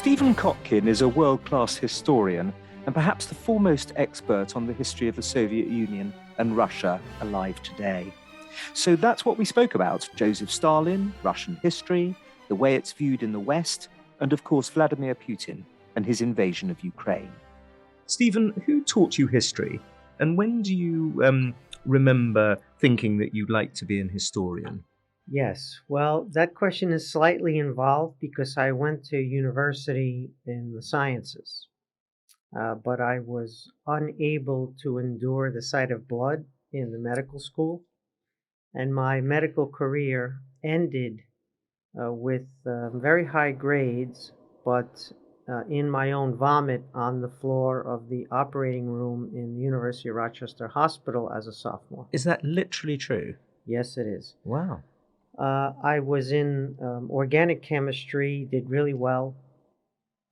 Stephen Kotkin is a world-class historian and perhaps the foremost expert on the history of the Soviet Union and Russia alive today. So that's what we spoke about: Joseph Stalin, Russian history, the way it's viewed in the West, and of course Vladimir Putin and his invasion of Ukraine. Stephen, who taught you history, and when do you remember thinking that you'd like to be an historian? Yes, well, that question is slightly involved because I went to university in the sciences, but I was unable to endure the sight of blood in the medical school, and my medical career ended with very high grades, but in my own vomit on the floor of the operating room in the University of Rochester Hospital as a sophomore. Is that literally true? Yes, it is. Wow. I was in organic chemistry, did really well,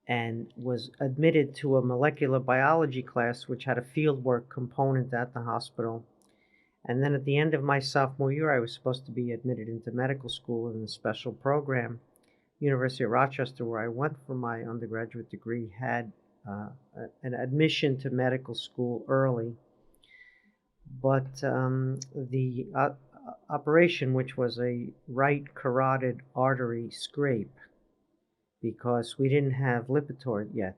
and was admitted to a molecular biology class, which had a fieldwork component at the hospital. And then at the end of my sophomore year, I was supposed to be admitted into medical school in a special program. University of Rochester, where I went for my undergraduate degree, had an admission to medical school early. But the operation, which was a right carotid artery scrape, because we didn't have Lipitor yet.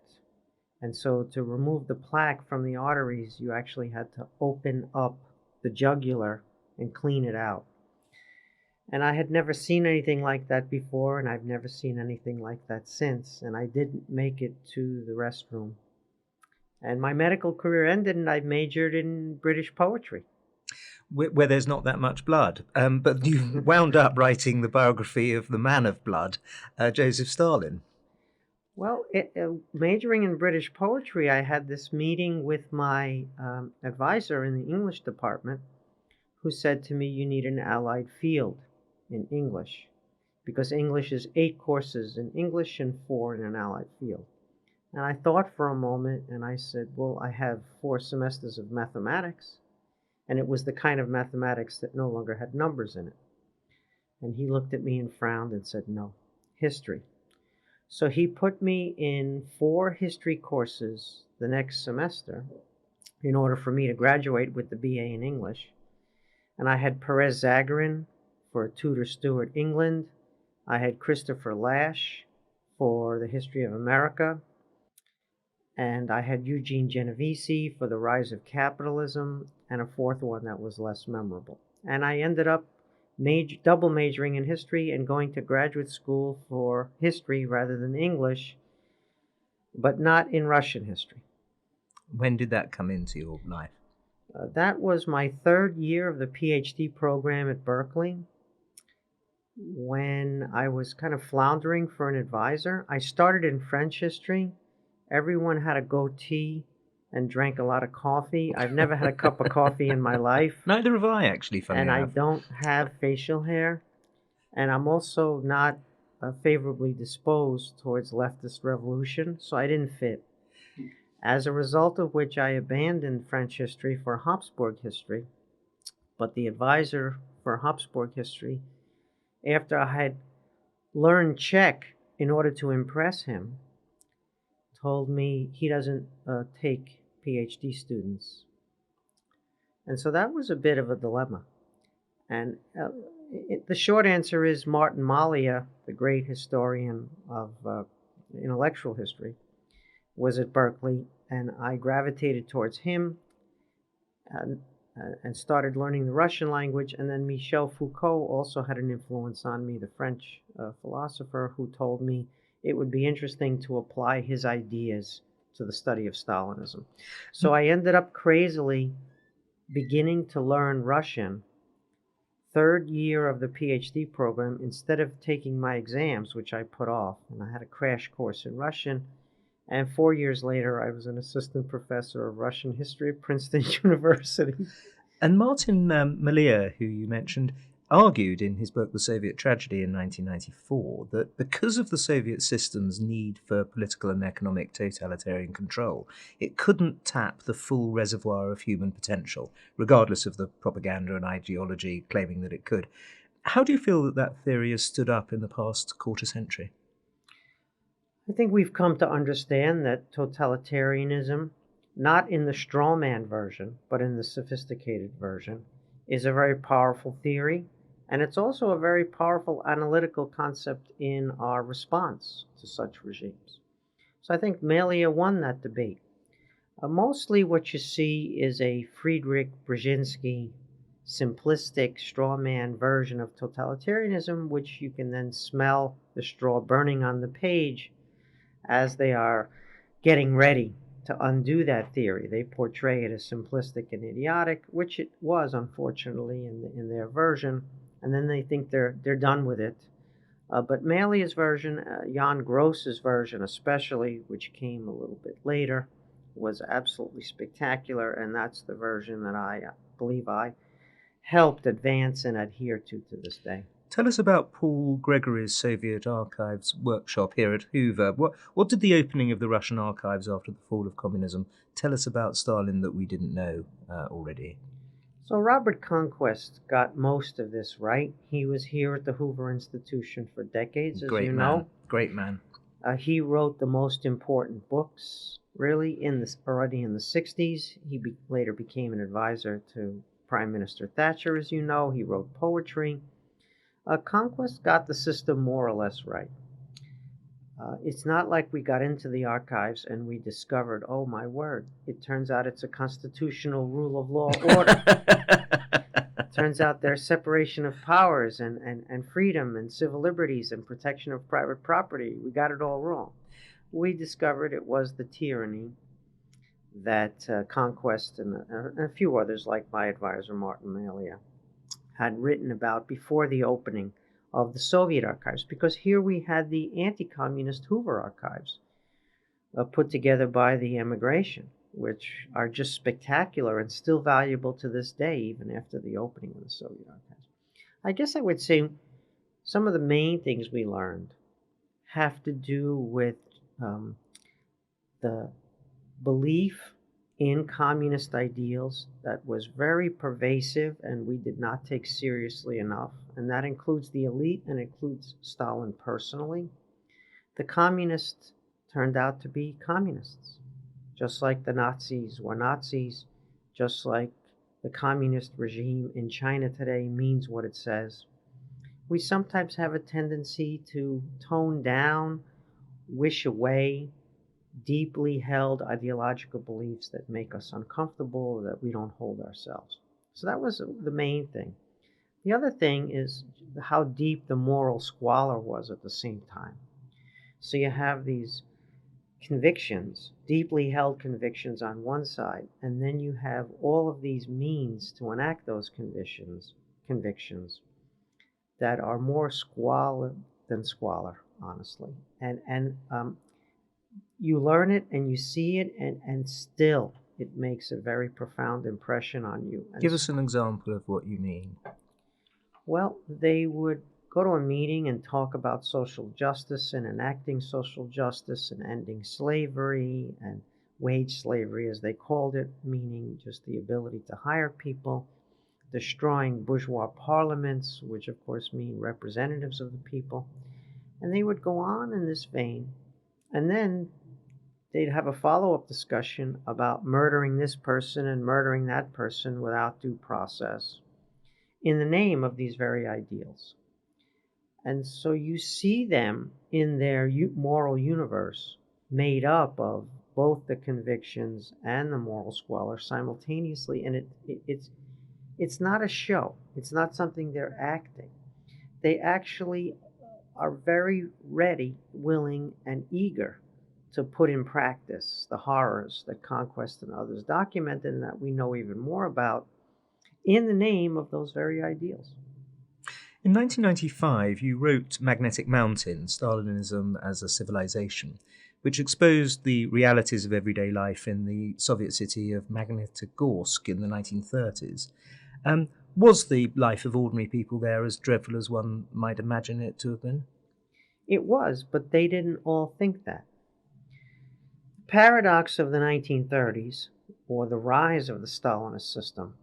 And so to remove the plaque from the arteries, you actually had to open up the jugular and clean it out. And I had never seen anything like that before, and I've never seen anything like that since. And I didn't make it to the restroom. And my medical career ended, and I majored in British poetry. Where there's not that much blood. But you wound up writing the biography of the man of blood, Joseph Stalin. Well, majoring in British poetry, I had this meeting with my advisor in the English department, who said to me, you need an allied field in English, because English is 8 courses in English and 4 in an allied field. And I thought for a moment, and I said, well, I have 4 semesters of mathematics. And it was the kind of mathematics that no longer had numbers in it. And he looked at me and frowned and said, no, history. So he put me in 4 history courses the next semester in order for me to graduate with the BA in English. And I had Perez Zagarin for Tudor Stuart England. I had Christopher Lash for the history of America. And I had Eugene Genovese for the rise of capitalism, and a 4th one that was less memorable. And I ended up double majoring in history and going to graduate school for history rather than English, but not in Russian history. When did that come into your life? That was my 3rd year of the PhD program at Berkeley, when I was kind of floundering for an advisor. I started in French history. Everyone had a goatee and drank a lot of coffee. I've never had a cup of coffee in my life. Neither have I, actually, funny and enough. I don't have facial hair. And I'm also not favorably disposed towards leftist revolution, so I didn't fit. As a result of which I abandoned French history for Habsburg history. But the advisor for Habsburg history, after I had learned Czech in order to impress him, told me he doesn't take PhD students. And so that was a bit of a dilemma. And the short answer is Martin Malia, the great historian of intellectual history, was at Berkeley, and I gravitated towards him and started learning the Russian language. And then Michel Foucault also had an influence on me, the French philosopher, who told me it would be interesting to apply his ideas to the study of Stalinism. So I ended up crazily beginning to learn Russian 3rd year of the PhD program instead of taking my exams, which I put off. And I had a crash course in Russian. And 4 years later, I was an assistant professor of Russian history at Princeton University. And Martin Malia, who you mentioned, argued in his book The Soviet Tragedy in 1994 that because of the Soviet system's need for political and economic totalitarian control, it couldn't tap the full reservoir of human potential, regardless of the propaganda and ideology claiming that it could. How do you feel that that theory has stood up in the past quarter century? I think we've come to understand that totalitarianism, not in the straw man version, but in the sophisticated version, is a very powerful theory, and it's also a very powerful analytical concept in our response to such regimes. So I think Malia won that debate. Mostly what you see is a Friedrich Brzezinski simplistic straw man version of totalitarianism, which you can then smell the straw burning on the page as they are getting ready to undo that theory. They portray it as simplistic and idiotic, which it was, unfortunately, in their version, and then they think they're done with it. But Malia's version, Jan Gross's version especially, which came a little bit later, was absolutely spectacular, and that's the version that I believe I helped advance and adhere to this day. Tell us about Paul Gregory's Soviet Archives workshop here at Hoover. What did the opening of the Russian archives after the fall of communism tell us about Stalin that we didn't know already? So Robert Conquest got most of this right. He was here at the Hoover Institution for decades, as you know. Great man. He wrote the most important books, really, already in the 60s. He later became an advisor to Prime Minister Thatcher, as you know. He wrote poetry. Conquest got the system more or less right. It's not like we got into the archives and we discovered, oh my word, it turns out it's a constitutional rule of law order. Turns out there's separation of powers and freedom and civil liberties and protection of private property. We got it all wrong. We discovered it was the tyranny that Conquest and a few others, like my advisor Martin Malia, had written about before the opening of the Soviet archives, because here we had the anti-communist Hoover archives put together by the emigration, which are just spectacular and still valuable to this day, even after the opening of the Soviet archives. I guess I would say some of the main things we learned have to do with the belief in communist ideals that was very pervasive and we did not take seriously enough. And that includes the elite and includes Stalin personally. The communists turned out to be communists, just like the Nazis were Nazis, just like the communist regime in China today means what it says. We sometimes have a tendency to tone down, wish away deeply held ideological beliefs that make us uncomfortable, that we don't hold ourselves. So that was the main thing. The other thing is how deep the moral squalor was at the same time. So you have these convictions, deeply held convictions on one side, and then you have all of these means to enact those convictions that are more squalor than squalor, honestly. And you learn it and you see it, and still it makes a very profound impression on you. And give us an example of what you mean. Well, they would go to a meeting and talk about social justice and enacting social justice and ending slavery and wage slavery, as they called it, meaning just the ability to hire people, destroying bourgeois parliaments, which of course mean representatives of the people. And they would go on in this vein, and then they'd have a follow-up discussion about murdering this person and murdering that person without due process in the name of these very ideals. And so you see them in their moral universe made up of both the convictions and the moral squalor simultaneously, and it's not a show. It's not something they're acting. They actually are very ready, willing, and eager to put in practice the horrors that Conquest and others documented and that we know even more about in the name of those very ideals. In 1995, you wrote Magnetic Mountain, Stalinism as a Civilization, which exposed the realities of everyday life in the Soviet city of Magnitogorsk in the 1930s. Was the life of ordinary people there as dreadful as one might imagine it to have been? It was, but they didn't all think that. The paradox of the 1930s, or the rise of the Stalinist system,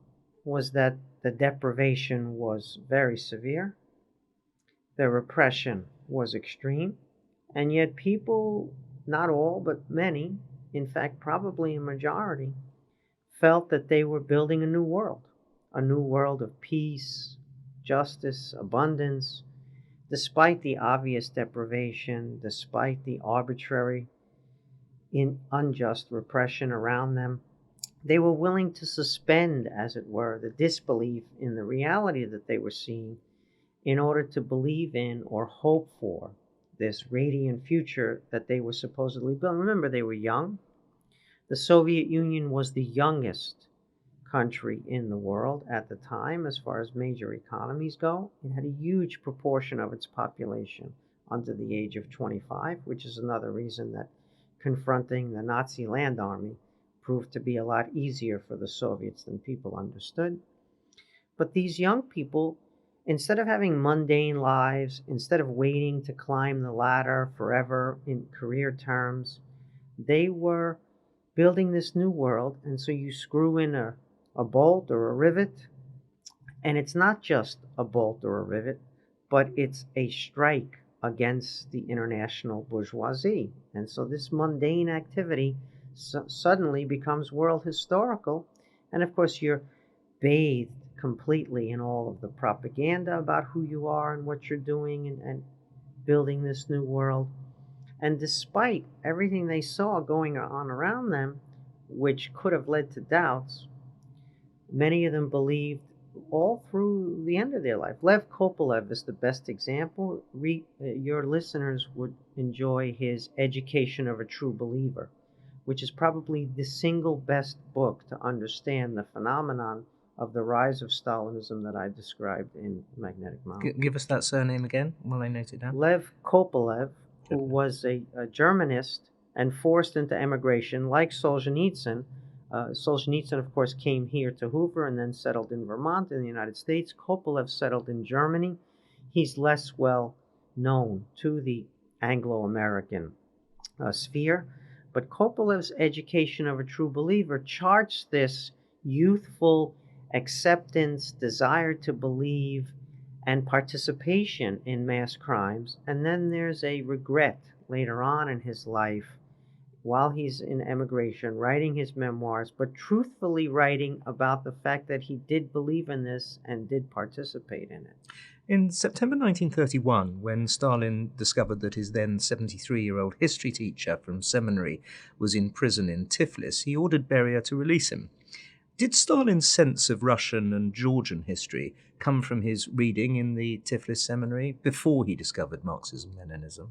was that the deprivation was very severe, the repression was extreme, And yet, people, not all, but many, in fact, probably a majority, felt that they were building a new world of peace, justice, abundance, despite the obvious deprivation, despite the arbitrary, unjust repression around them. They were willing to suspend, as it were, the disbelief in the reality that they were seeing in order to believe in or hope for this radiant future that they were supposedly building. Remember, they were young. The Soviet Union was the youngest country in the world at the time as far as major economies go. It had a huge proportion of its population under the age of 25, which is another reason that confronting the Nazi land army proved to be a lot easier for the Soviets than people understood. But these young people, instead of having mundane lives, instead of waiting to climb the ladder forever in career terms, they were building this new world. And so you screw in a bolt or a rivet, and it's not just a bolt or a rivet, but it's a strike against the international bourgeoisie. And so this mundane activity suddenly becomes world historical. And of course, you're bathed completely in all of the propaganda about who you are and what you're doing and building this new world. And despite everything they saw going on around them, which could have led to doubts, many of them believed all through the end of their life. Lev Kopolev is the best example. Your listeners would enjoy his Education of a True Believer, which is probably the single best book to understand the phenomenon of the rise of Stalinism that I described in Magnetic Mountain. Give us that surname again while I note it down. Lev Kopolev, who was a Germanist and forced into emigration, like Solzhenitsyn. Solzhenitsyn, of course, came here to Hoover and then settled in Vermont in the United States. Kopolev settled in Germany. He's less well known to the Anglo-American sphere. But Kopolev's Education of a True Believer charts this youthful acceptance, desire to believe, and participation in mass crimes. And then there's a regret later on in his life while he's in emigration, writing his memoirs, but truthfully writing about the fact that he did believe in this and did participate in it. In September 1931, when Stalin discovered that his then 73-year-old history teacher from seminary was in prison in Tiflis, he ordered Beria to release him. Did Stalin's sense of Russian and Georgian history come from his reading in the Tiflis seminary before he discovered Marxism-Leninism?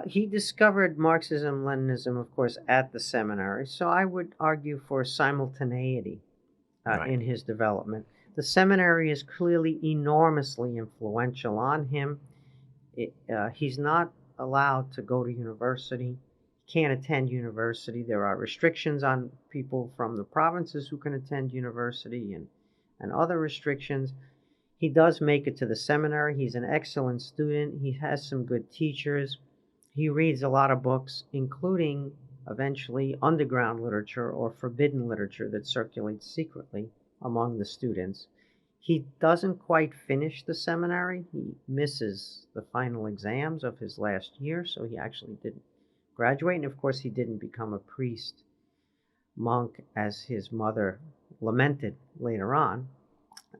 He discovered Marxism-Leninism, of course, at the seminary, so I would argue for simultaneity in his development. The seminary is clearly enormously influential on him. He's not allowed to go to university. He can't attend university. There are restrictions on people from the provinces who can attend university and other restrictions. He does make it to the seminary. He's an excellent student. He has some good teachers. He reads a lot of books, including eventually underground literature or forbidden literature that circulates secretly among the students. He doesn't quite finish the seminary. He misses the final exams of his last year, so he actually didn't graduate. And of course, he didn't become a priest, monk, as his mother lamented later on.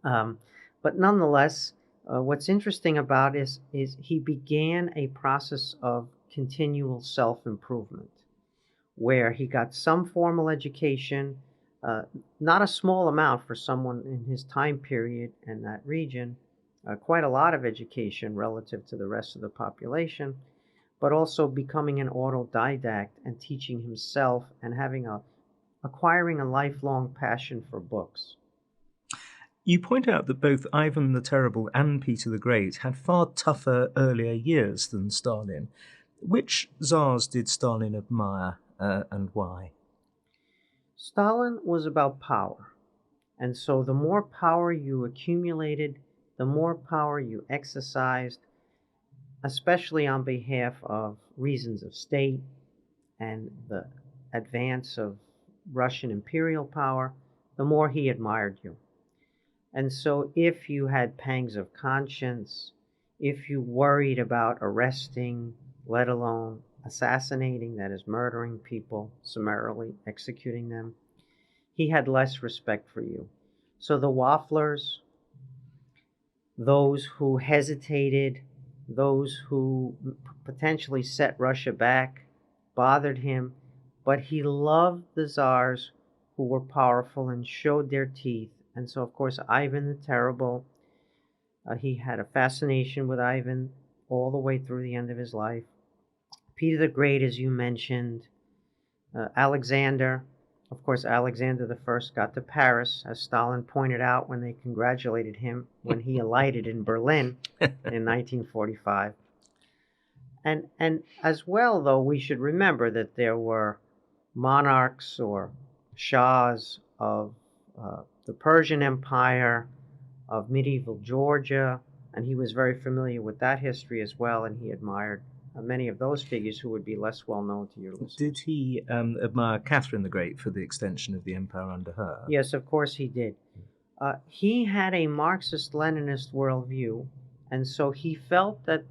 But nonetheless, what's interesting about is he began a process of continual self-improvement, where he got some formal education, not a small amount for someone in his time period and that region, quite a lot of education relative to the rest of the population, but also becoming an autodidact and teaching himself and acquiring a lifelong passion for books. You point out that both Ivan the Terrible and Peter the Great had far tougher earlier years than Stalin. Which czars did Stalin admire and why? Stalin was about power. And so the more power you accumulated, the more power you exercised, especially on behalf of reasons of state and the advance of Russian imperial power, the more he admired you. And so if you had pangs of conscience, if you worried about arresting, let alone assassinating, that is, murdering people, summarily executing them, he had less respect for you. So the wafflers, those who hesitated, those who potentially set Russia back, bothered him, but he loved the czars who were powerful and showed their teeth. And so, of course, Ivan the Terrible, he had a fascination with Ivan all the way through the end of his life. Peter the Great, as you mentioned, Alexander. Of course, Alexander the First got to Paris, as Stalin pointed out when they congratulated him when he alighted in Berlin in 1945. And as well, though, we should remember that there were monarchs or shahs of the Persian Empire, of medieval Georgia, and he was very familiar with that history as well, and he admired many of those figures who would be less well known to your listeners. Did he admire Catherine the Great for the extension of the empire under her? Yes, of course he did. He had a Marxist-Leninist worldview, and so he felt that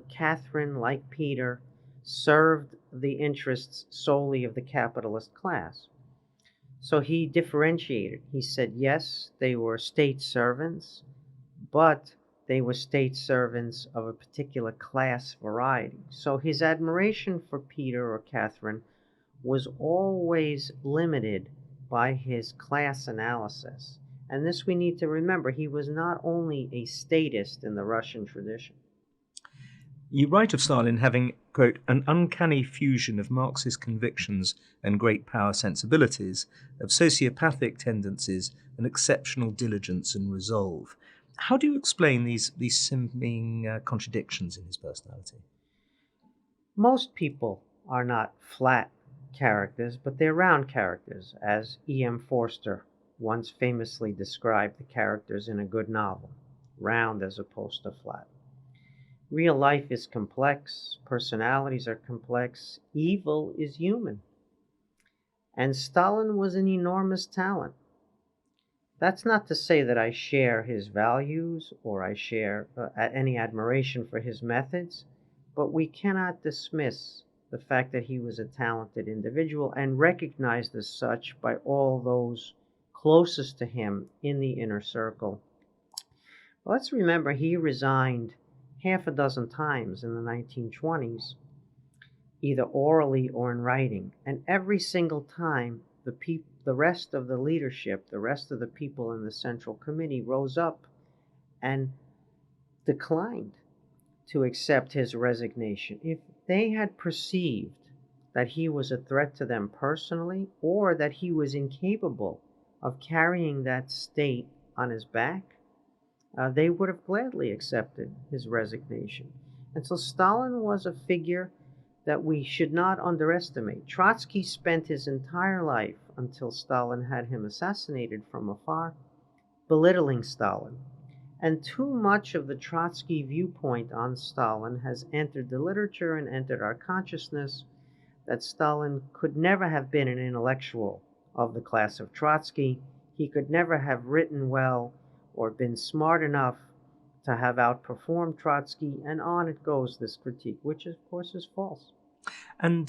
Catherine, like Peter, served the interests solely of the capitalist class. So he differentiated. He said, yes, they were state servants, but they were state servants of a particular class variety. So his admiration for Peter or Catherine was always limited by his class analysis. And this we need to remember. He was not only a statist in the Russian tradition. You write of Stalin having, quote, an uncanny fusion of Marxist convictions and great power sensibilities, of sociopathic tendencies and exceptional diligence and resolve. How do you explain these seeming contradictions in his personality? Most people are not flat characters, but they're round characters, as E.M. Forster once famously described the characters in a good novel, round as opposed to flat. Real life is complex, personalities are complex, evil is human. And Stalin was an enormous talent. That's not to say that I share his values or I share any admiration for his methods, but we cannot dismiss the fact that he was a talented individual and recognized as such by all those closest to him in the inner circle. Well, let's remember he resigned half a dozen times in the 1920s, either orally or in writing, and every single time the rest of the leadership, the rest of the people in the Central Committee rose up and declined to accept his resignation. If they had perceived that he was a threat to them personally or that he was incapable of carrying that state on his back, they would have gladly accepted his resignation. And so Stalin was a figure that we should not underestimate. Trotsky spent his entire life, until Stalin had him assassinated from afar, belittling Stalin. And too much of the Trotsky viewpoint on Stalin has entered the literature and entered our consciousness, that Stalin could never have been an intellectual of the class of Trotsky. He could never have written well or been smart enough to have outperformed Trotsky, and on it goes, this critique, which of course is false. And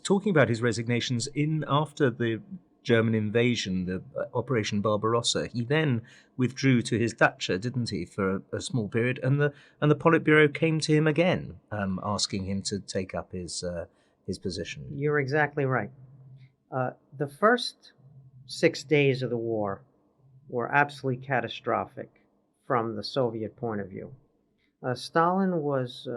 talking about his resignations, after the German invasion, the Operation Barbarossa, he then withdrew to his dacha, didn't he, for a small period, and the Politburo came to him again, asking him to take up his position. You're exactly right. The first 6 days of the war were absolutely catastrophic from the Soviet point of view. Stalin was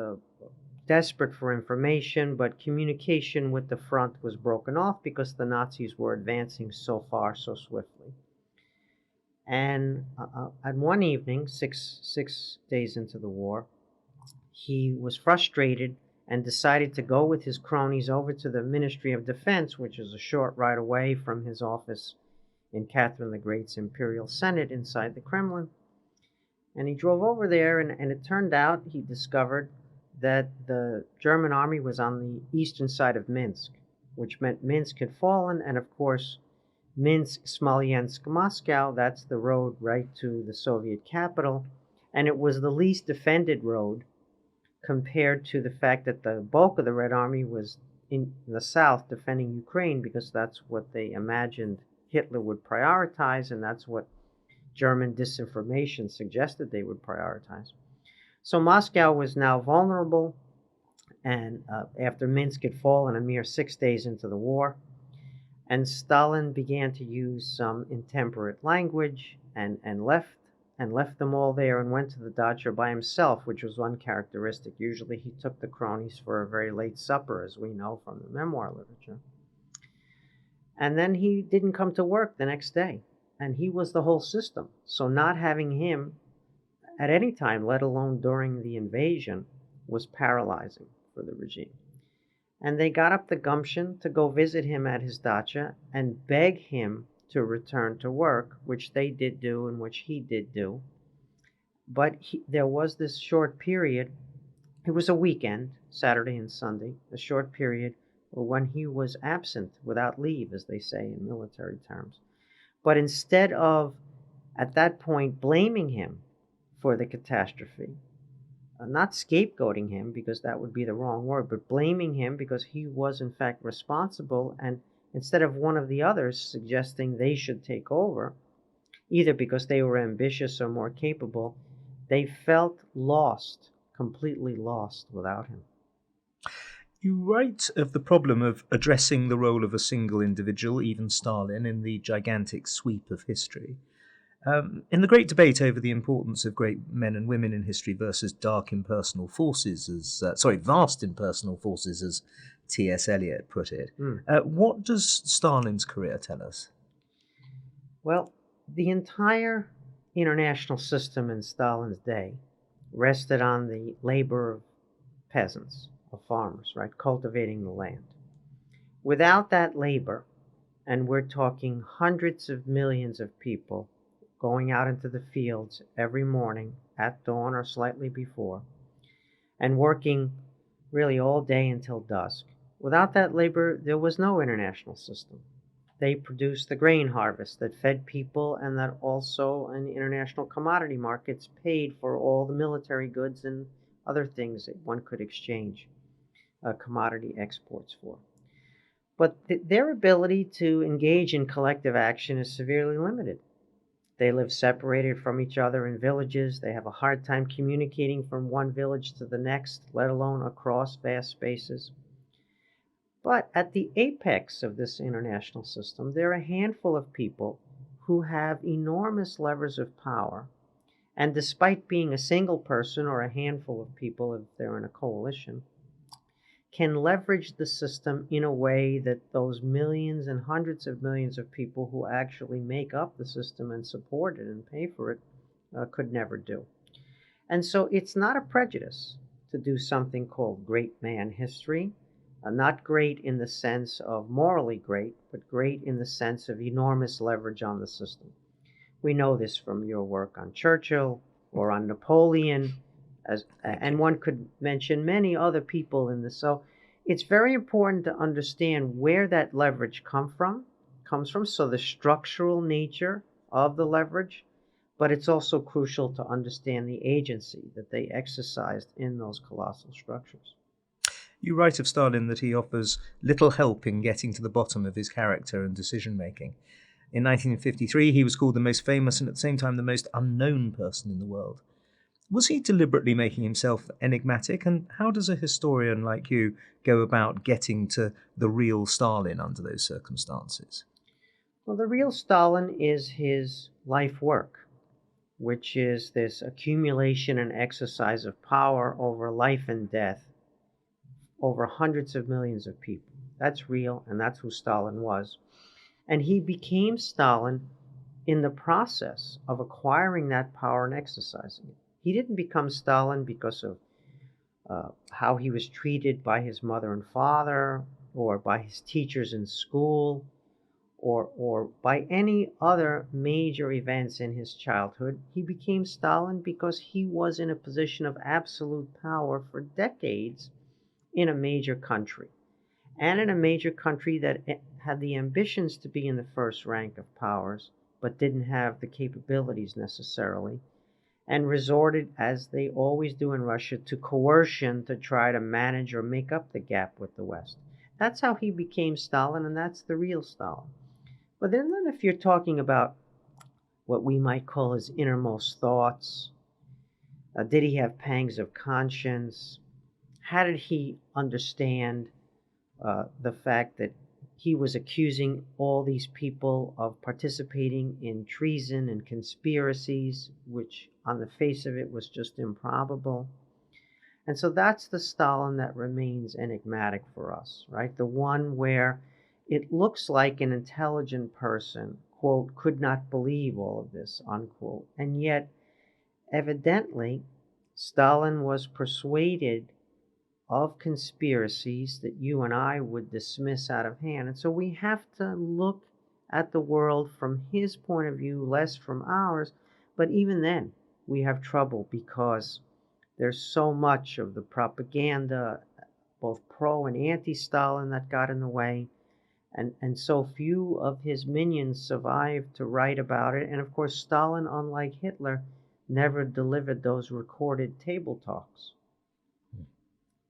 desperate for information, but communication with the front was broken off because the Nazis were advancing so far so swiftly. And at one evening, six days into the war, he was frustrated and decided to go with his cronies over to the Ministry of Defense, which is a short ride away from his office in Catherine the Great's Imperial Senate inside the Kremlin. And he drove over there, and it turned out he discovered that the German army was on the eastern side of Minsk, which meant Minsk had fallen, and of course, Minsk, Smolensk, Moscow, that's the road right to the Soviet capital, And it was the least defended road compared to the fact that the bulk of the Red Army was in the south defending Ukraine, because that's what they imagined Hitler would prioritize, and that's what German disinformation suggested they would prioritize. So Moscow was now vulnerable, and after Minsk had fallen a mere 6 days into the war, and Stalin began to use some intemperate language and left them all there and went to the dacha by himself, which was uncharacteristic. Usually he took the cronies for a very late supper, as we know from the memoir literature. And then he didn't come to work the next day, and he was the whole system. So not having him at any time, let alone during the invasion, was paralyzing for the regime. And they got up the gumption to go visit him at his dacha and beg him to return to work, which they did do and which he did do. But there was this short period, it was a weekend, Saturday and Sunday, a short period when he was absent without leave, as they say in military terms. But instead of, at that point, blaming him for the catastrophe, not scapegoating him, because that would be the wrong word, but blaming him because he was in fact responsible, and instead of one of the others suggesting they should take over, either because they were ambitious or more capable, they felt lost, completely lost without him. You write of the problem of addressing the role of a single individual, even Stalin, in the gigantic sweep of history. In the great debate over the importance of great men and women in history versus vast impersonal forces, as T.S. Eliot put it, what does Stalin's career tell us? Well, the entire international system in Stalin's day rested on the labor of peasants, of farmers, right, cultivating the land. Without that labor, and we're talking hundreds of millions of people going out into the fields every morning at dawn or slightly before, and working really all day until dusk. Without that labor, there was no international system. They produced the grain harvest that fed people, and that also in international commodity markets paid for all the military goods and other things that one could exchange commodity exports for. But their ability to engage in collective action is severely limited. They live separated from each other in villages. They have a hard time communicating from one village to the next, let alone across vast spaces. But at the apex of this international system, there are a handful of people who have enormous levers of power. And despite being a single person or a handful of people, if they're in a coalition, can leverage the system in a way that those millions and hundreds of millions of people who actually make up the system and support it and pay for it could never do. And so it's not a prejudice to do something called great man history, not great in the sense of morally great, but great in the sense of enormous leverage on the system. We know this from your work on Churchill or on Napoleon, and one could mention many other people in this. So it's very important to understand where that leverage comes from, so the structural nature of the leverage, but it's also crucial to understand the agency that they exercised in those colossal structures. You write of Stalin that he offers little help in getting to the bottom of his character and decision-making. In 1953, he was called the most famous and at the same time the most unknown person in the world. Was he deliberately making himself enigmatic, and how does a historian like you go about getting to the real Stalin under those circumstances? Well, the real Stalin is his life work, which is this accumulation and exercise of power over life and death, over hundreds of millions of people. That's real, and that's who Stalin was. And he became Stalin in the process of acquiring that power and exercising it. He didn't become Stalin because of how he was treated by his mother and father, or by his teachers in school, or by any other major events in his childhood. He became Stalin because he was in a position of absolute power for decades in a major country, and in a major country that had the ambitions to be in the first rank of powers, but didn't have the capabilities necessarily. and resorted, as they always do in Russia, to coercion to try to manage or make up the gap with the West. That's how he became Stalin, and that's the real Stalin. But then if you're talking about what we might call his innermost thoughts, did he have pangs of conscience? How did he understand the fact that he was accusing all these people of participating in treason and conspiracies, which on the face of it was just improbable? And so that's the Stalin that remains enigmatic for us, right? The one where it looks like an intelligent person, quote, could not believe all of this, unquote. And yet, evidently, Stalin was persuaded of conspiracies that you and I would dismiss out of hand. And so we have to look at the world from his point of view, less from ours. But even then, we have trouble because there's so much of the propaganda, both pro and anti-Stalin, that got in the way. And so few of his minions survived to write about it. And of course, Stalin, unlike Hitler, never delivered those recorded table talks.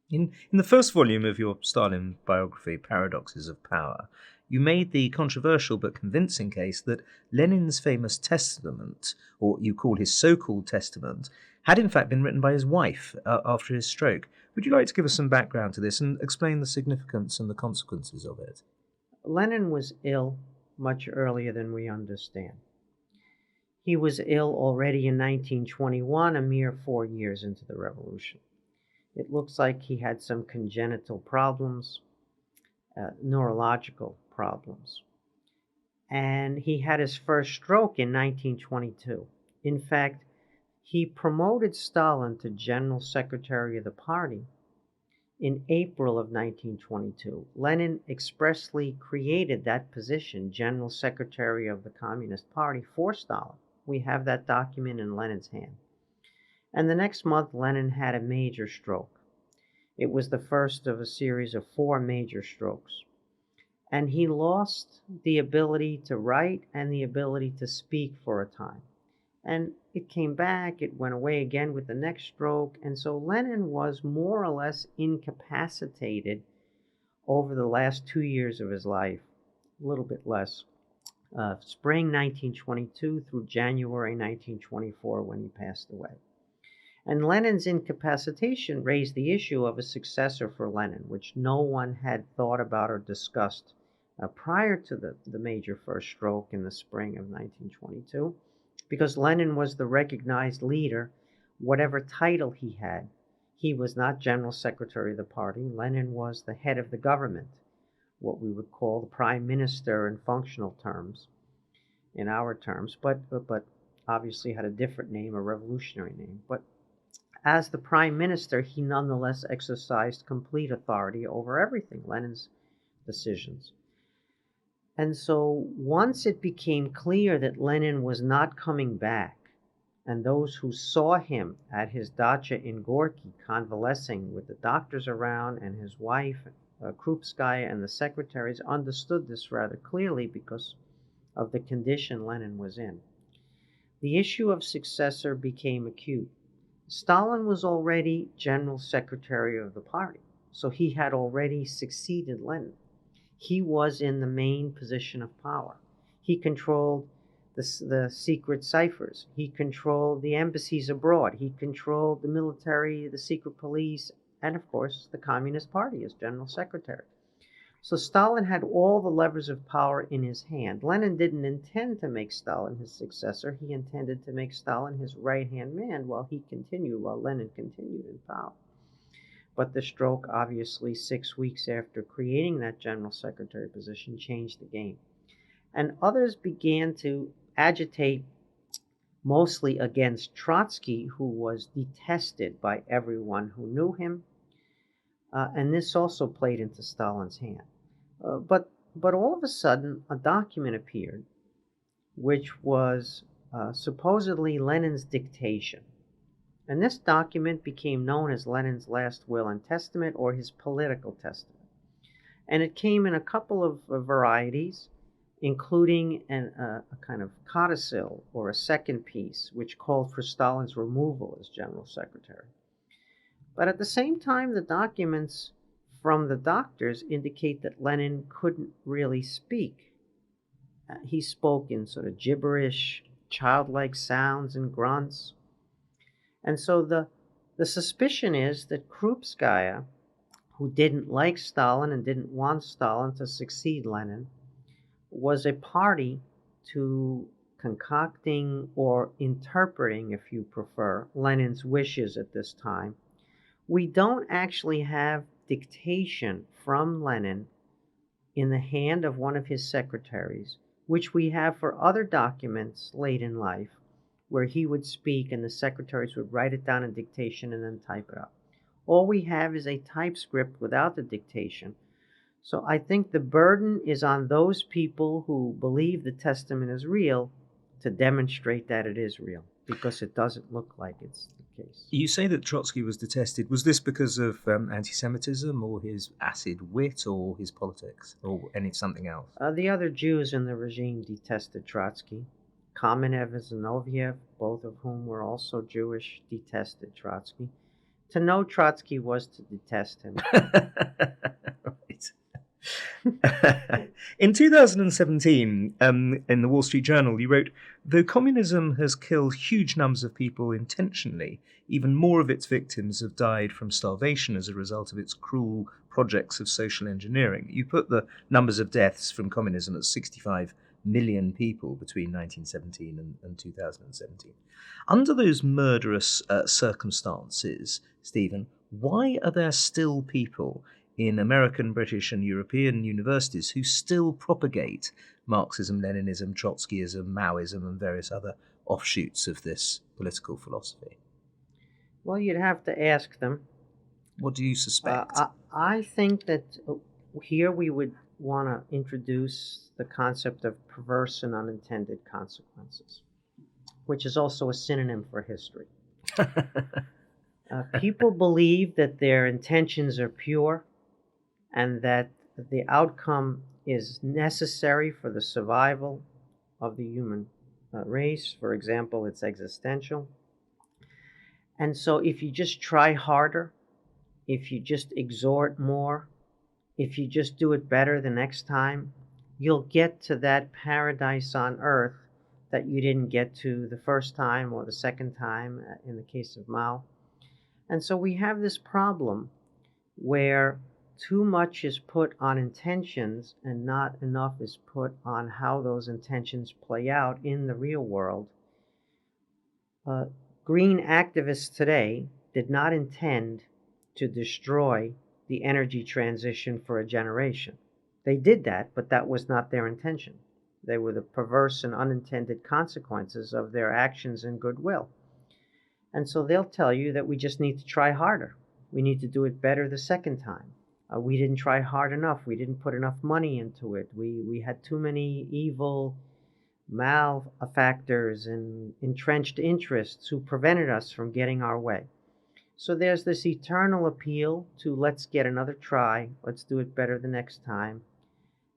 In the first volume of your Stalin biography, Paradoxes of Power, you made the controversial but convincing case that Lenin's famous testament, or you call his so-called testament, had in fact been written by his wife after his stroke. Would you like to give us some background to this and explain the significance and the consequences of it? Lenin was ill much earlier than we understand. He was ill already in 1921, a mere 4 years into the revolution. It looks like he had some congenital problems, neurological problems. And he had his first stroke in 1922. In fact, he promoted Stalin to General Secretary of the party in April of 1922. Lenin expressly created that position, General Secretary of the Communist Party, for Stalin. We have that document in Lenin's hand. And the next month, Lenin had a major stroke. It was the first of a series of 4 major strokes. And he lost the ability to write and the ability to speak for a time. And it came back, it went away again with the next stroke. And so Lenin was more or less incapacitated over the last 2 years of his life, a little bit less. Spring 1922 through January 1924 when he passed away. And Lenin's incapacitation raised the issue of a successor for Lenin, which no one had thought about or discussed prior to the major first stroke in the spring of 1922, because Lenin was the recognized leader, whatever title he had. He was not General Secretary of the party. Lenin was the head of the government, what we would call the prime minister in functional terms, in our terms, but obviously had a different name, a revolutionary name. But as the prime minister, he nonetheless exercised complete authority over everything, Lenin's decisions. And so once it became clear that Lenin was not coming back, and those who saw him at his dacha in Gorky convalescing with the doctors around and his wife, Krupskaya, and the secretaries understood this rather clearly because of the condition Lenin was in. The issue of successor became acute. Stalin was already General Secretary of the party, so he had already succeeded Lenin. He was in the main position of power. He controlled the secret ciphers. He controlled the embassies abroad. He controlled the military, the secret police, and of course the Communist Party as General Secretary. So Stalin had all the levers of power in his hand. Lenin didn't intend to make Stalin his successor. He intended to make Stalin his right-hand man while Lenin continued in power. But the stroke, obviously 6 weeks after creating that General Secretary position, changed the game. And others began to agitate mostly against Trotsky, who was detested by everyone who knew him. And this also played into Stalin's hand. But all of a sudden, a document appeared, which was supposedly Lenin's dictation. And this document became known as Lenin's last will and testament, or his political testament. And it came in a couple of varieties. including a kind of codicil or a second piece, which called for Stalin's removal as general secretary. But at the same time, the documents from the doctors indicate that Lenin couldn't really speak. He spoke in sort of gibberish, childlike sounds and grunts. And so the suspicion is that Krupskaya, who didn't like Stalin and didn't want Stalin to succeed Lenin, was a party to concocting or interpreting, if you prefer, Lenin's wishes at this time. We don't actually have dictation from Lenin in the hand of one of his secretaries, which we have for other documents late in life, where he would speak and the secretaries would write it down in dictation and then type it up. All we have is a typescript without the dictation. So I think the burden is on those people who believe the testament is real to demonstrate that it is real, because it doesn't look like it's the case. You say that Trotsky was detested. Was this because of anti-Semitism or his acid wit or his politics or something else? The other Jews in the regime detested Trotsky. Kamenev and Zinoviev, both of whom were also Jewish, detested Trotsky. To know Trotsky was to detest him. In 2017, in the Wall Street Journal, you wrote, "Though communism has killed huge numbers of people intentionally, even more of its victims have died from starvation as a result of its cruel projects of social engineering." You put the numbers of deaths from communism at 65 million people between 1917 and 2017. Under those murderous circumstances, Stephen, why are there still people in American, British and European universities who still propagate Marxism, Leninism, Trotskyism, Maoism and various other offshoots of this political philosophy? Well, you'd have to ask them. What do you suspect? I think that here we would want to introduce the concept of perverse and unintended consequences, which is also a synonym for history. People believe that their intentions are pure and that the outcome is necessary for the survival of the human race. For example, it's existential. And so if you just try harder, if you just exhort more, if you just do it better the next time, you'll get to that paradise on earth that you didn't get to the first time or the second time in the case of Mao. And so we have this problem where too much is put on intentions and not enough is put on how those intentions play out in the real world. Green activists today did not intend to destroy the energy transition for a generation. They did that, but that was not their intention. They were the perverse and unintended consequences of their actions and goodwill. And so they'll tell you that we just need to try harder. We need to do it better the second time. We didn't try hard enough. We didn't put enough money into it. We had too many evil malefactors and entrenched interests who prevented us from getting our way. So there's this eternal appeal to let's get another try, let's do it better the next time,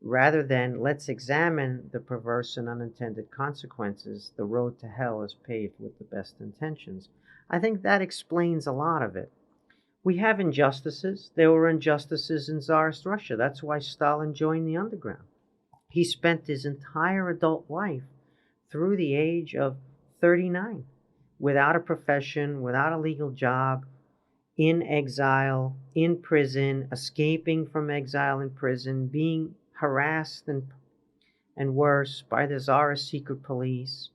rather than let's examine the perverse and unintended consequences. The road to hell is paved with the best intentions. I think that explains a lot of it. We have injustices. There were injustices in Tsarist Russia. That's why Stalin joined the underground. He spent his entire adult life through the age of 39 without a profession, without a legal job, in exile, in prison, escaping from exile in prison, being harassed and worse by the Tsarist secret police,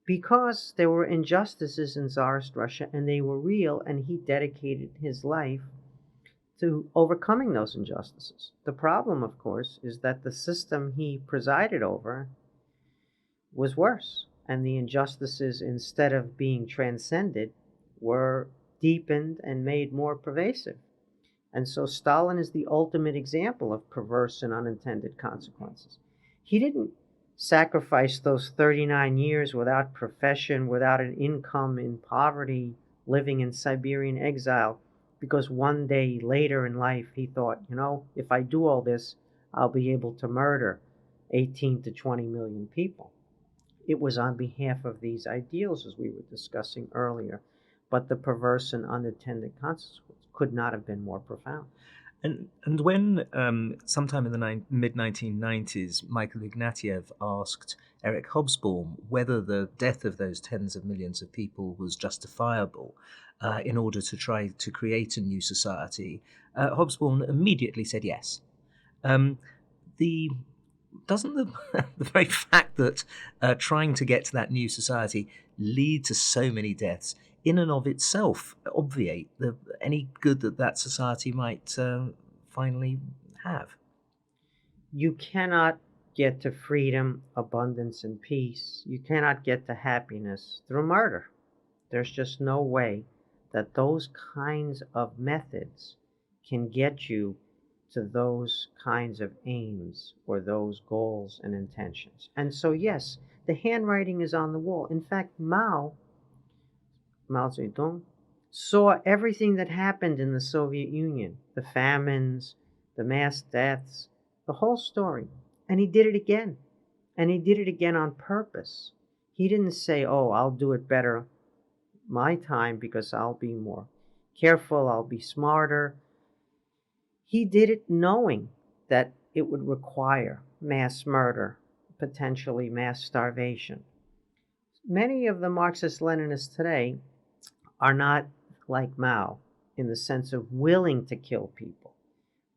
because there were injustices in Tsarist Russia and they were real, and he dedicated his life to overcoming those injustices. The problem, of course, is that the system he presided over was worse, and the injustices, instead of being transcended, were deepened and made more pervasive. And so Stalin is the ultimate example of perverse and unintended consequences. He didn't sacrifice those 39 years without profession, without an income, in poverty, living in Siberian exile, because one day later in life he thought, if I do all this, I'll be able to murder 18 to 20 million people. It was on behalf of these ideals, as we were discussing earlier, but the perverse and unintended consequence could not have been more profound. And when sometime in the mid-1990s, Michael Ignatieff asked Eric Hobsbawm whether the death of those tens of millions of people was justifiable in order to try to create a new society, Hobsbawm immediately said yes. The Doesn't the very fact that trying to get to that new society lead to so many deaths in and of itself obviate any good that society might finally have? You cannot get to freedom, abundance, and peace. You cannot get to happiness through murder. There's just no way that those kinds of methods can get you to those kinds of aims or those goals and intentions. And so, yes, the handwriting is on the wall. In fact, Mao Zedong saw everything that happened in the Soviet Union, the famines, the mass deaths, the whole story. And he did it again. And he did it again on purpose. He didn't say, oh, I'll do it better my time because I'll be more careful, I'll be smarter. He did it knowing that it would require mass murder, potentially mass starvation. Many of the Marxist-Leninists today are not like Mao in the sense of willing to kill people,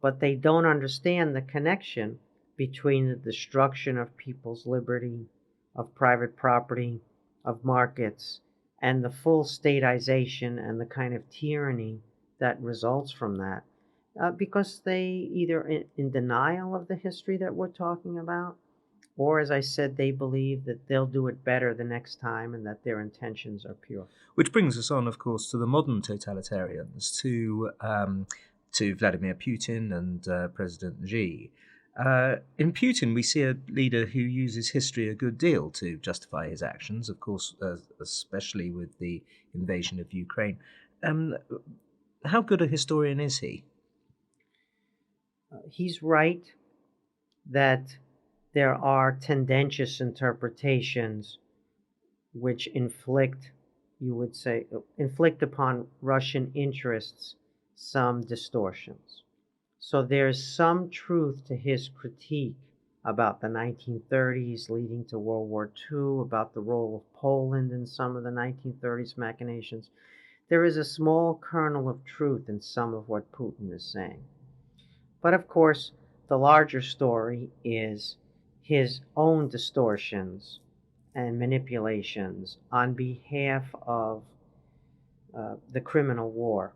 but they don't understand the connection between the destruction of people's liberty, of private property, of markets, and the full statization and the kind of tyranny that results from that. Because they either in denial of the history that we're talking about, or as I said, they believe that they'll do it better the next time and that their intentions are pure. Which brings us on, of course, to the modern totalitarians, to Vladimir Putin and President Xi. In Putin, we see a leader who uses history a good deal to justify his actions, of course, especially with the invasion of Ukraine. How good a historian is he? He's right that there are tendentious interpretations which inflict upon Russian interests some distortions. So there's some truth to his critique about the 1930s leading to World War II, about the role of Poland in some of the 1930s machinations. There is a small kernel of truth in some of what Putin is saying. But of course, the larger story is his own distortions and manipulations on behalf of the criminal war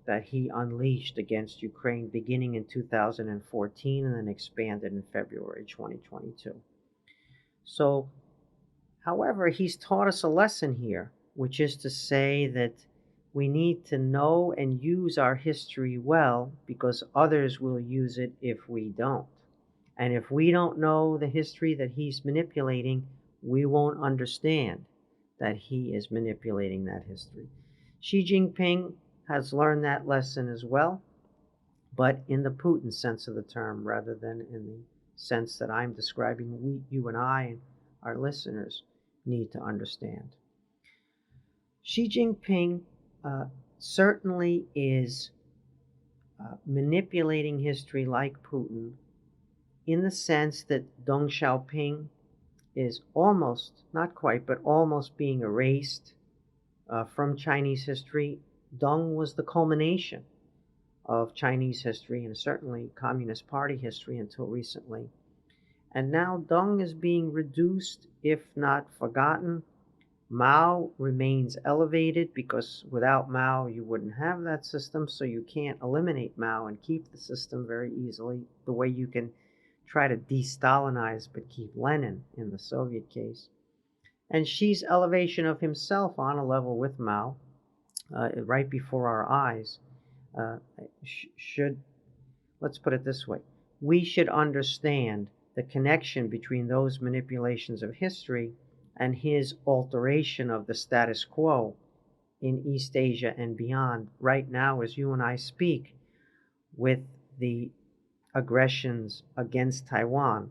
that he unleashed against Ukraine beginning in 2014 and then expanded in February 2022. So, however, he's taught us a lesson here, which is to say that we need to know and use our history well because others will use it if we don't. And if we don't know the history that he's manipulating, we won't understand that he is manipulating that history. Xi Jinping has learned that lesson as well, but in the Putin sense of the term rather than in the sense that I'm describing, you and I and our listeners need to understand. Xi Jinping certainly is manipulating history like Putin in the sense that Deng Xiaoping is almost, not quite, but almost being erased from Chinese history. Deng was the culmination of Chinese history and certainly Communist Party history until recently. And now Deng is being reduced, if not forgotten. Mao remains elevated because without Mao you wouldn't have that system, so you can't eliminate Mao and keep the system very easily, the way you can try to de-Stalinize but keep Lenin in the Soviet case. And Xi's elevation of himself on a level with Mao, right before our eyes, let's put it this way, we should understand the connection between those manipulations of history and his alteration of the status quo in East Asia and beyond right now as you and I speak, with the aggressions against Taiwan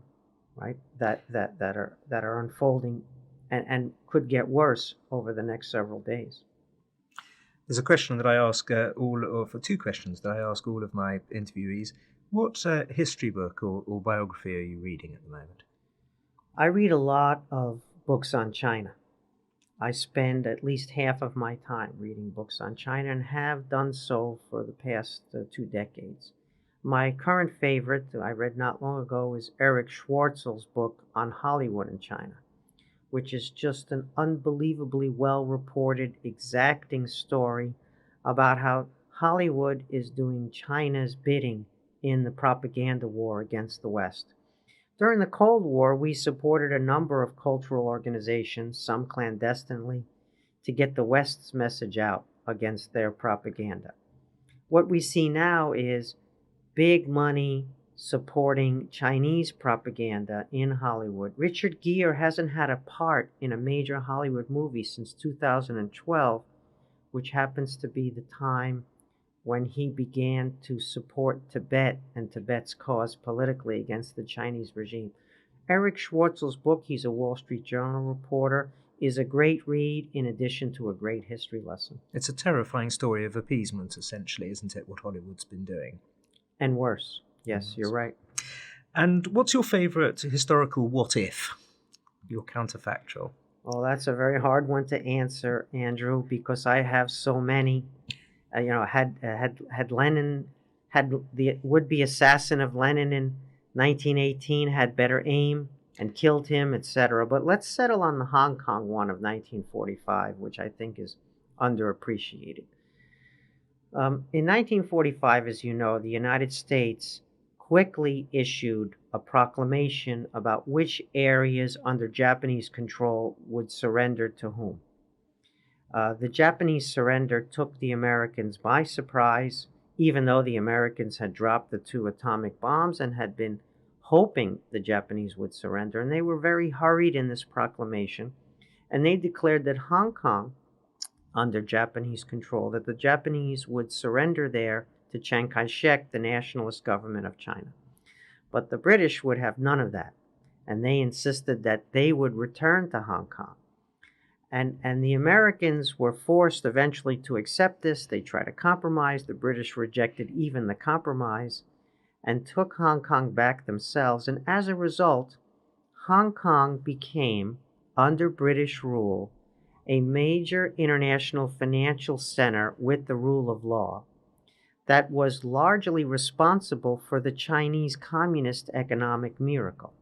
right? That are unfolding and could get worse over the next several days. There's a question that I ask two questions that I ask all of my interviewees. What history book or biography are you reading at the moment? I read a lot of books on China. I spend at least half of my time reading books on China and have done so for the past 2 decades. My current favorite, I read not long ago, is Eric Schwartzel's book on Hollywood and China, which is just an unbelievably well-reported, exacting story about how Hollywood is doing China's bidding in the propaganda war against the West. During the Cold War, we supported a number of cultural organizations, some clandestinely, to get the West's message out against their propaganda. What we see now is big money supporting Chinese propaganda in Hollywood. Richard Gere hasn't had a part in a major Hollywood movie since 2012, which happens to be the time when he began to support Tibet and Tibet's cause politically against the Chinese regime. Eric Schwartzel's book, he's a Wall Street Journal reporter, is a great read in addition to a great history lesson. It's a terrifying story of appeasement, essentially, isn't it, what Hollywood's been doing? And worse. Yes, you're right. And what's your favourite historical what-if? Your counterfactual. Oh, that's a very hard one to answer, Andrew, because I have so many. Had Lenin, had the would-be assassin of Lenin in 1918 had better aim and killed him, etc. But let's settle on the Hong Kong one of 1945, which I think is underappreciated. In 1945, as you know, the United States quickly issued a proclamation about which areas under Japanese control would surrender to whom. The Japanese surrender took the Americans by surprise, even though the Americans had dropped the 2 atomic bombs and had been hoping the Japanese would surrender. And they were very hurried in this proclamation. And they declared that Hong Kong, under Japanese control, that the Japanese would surrender there to Chiang Kai-shek, the nationalist government of China. But the British would have none of that. And they insisted that they would return to Hong Kong. And the Americans were forced eventually to accept this. They tried to compromise. The British rejected even the compromise and took Hong Kong back themselves. And as a result, Hong Kong became, under British rule, a major international financial center with the rule of law that was largely responsible for the Chinese communist economic miracle.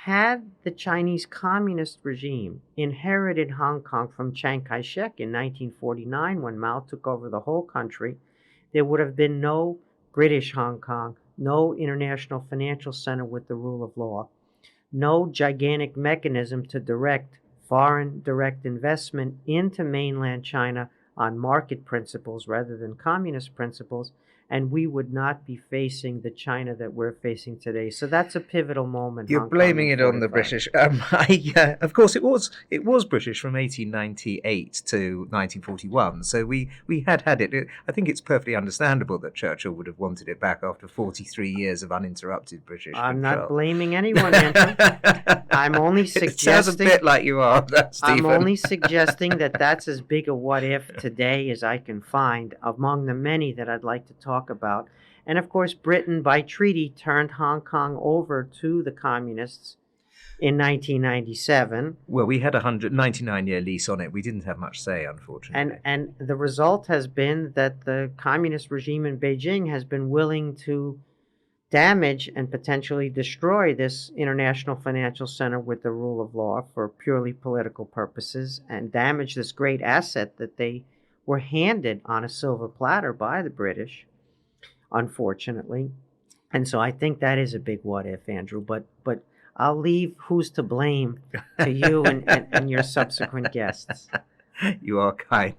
Had the Chinese communist regime inherited Hong Kong from Chiang Kai-shek in 1949 when Mao took over the whole country, there would have been no British Hong Kong, no international financial center with the rule of law, no gigantic mechanism to direct foreign direct investment into mainland China on market principles rather than communist principles, and we would not be facing the China that we're facing today. So that's a pivotal moment. You're blaming it on the British. Of course, it was British from 1898 to 1941. So we had it. I think it's perfectly understandable that Churchill would have wanted it back after 43 years of uninterrupted British control. I'm not blaming anyone, Andrew. I'm only suggesting. It sounds a bit like you are, Stephen. I'm only suggesting that that's as big a what if today as I can find among the many that I'd like to talk about. And of course, Britain by treaty turned Hong Kong over to the communists in 1997. Well, we had a 199-year lease on it. We didn't have much say, unfortunately. And the result has been that the communist regime in Beijing has been willing to damage and potentially destroy this international financial center with the rule of law for purely political purposes and damage this great asset that they were handed on a silver platter by the British, unfortunately. And so I think that is a big what if, Andrew, but I'll leave who's to blame to you and your subsequent guests. You are kind.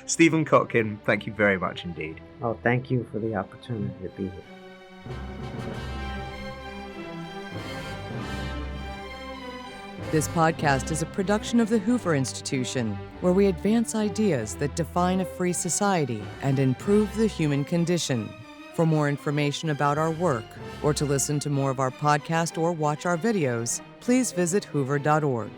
Stephen Kotkin, thank you very much indeed. Oh, thank you for the opportunity to be here. This podcast is a production of the Hoover Institution, where we advance ideas that define a free society and improve the human condition. For more information about our work, Or to listen to more of our podcast or watch our videos, please visit hoover.org.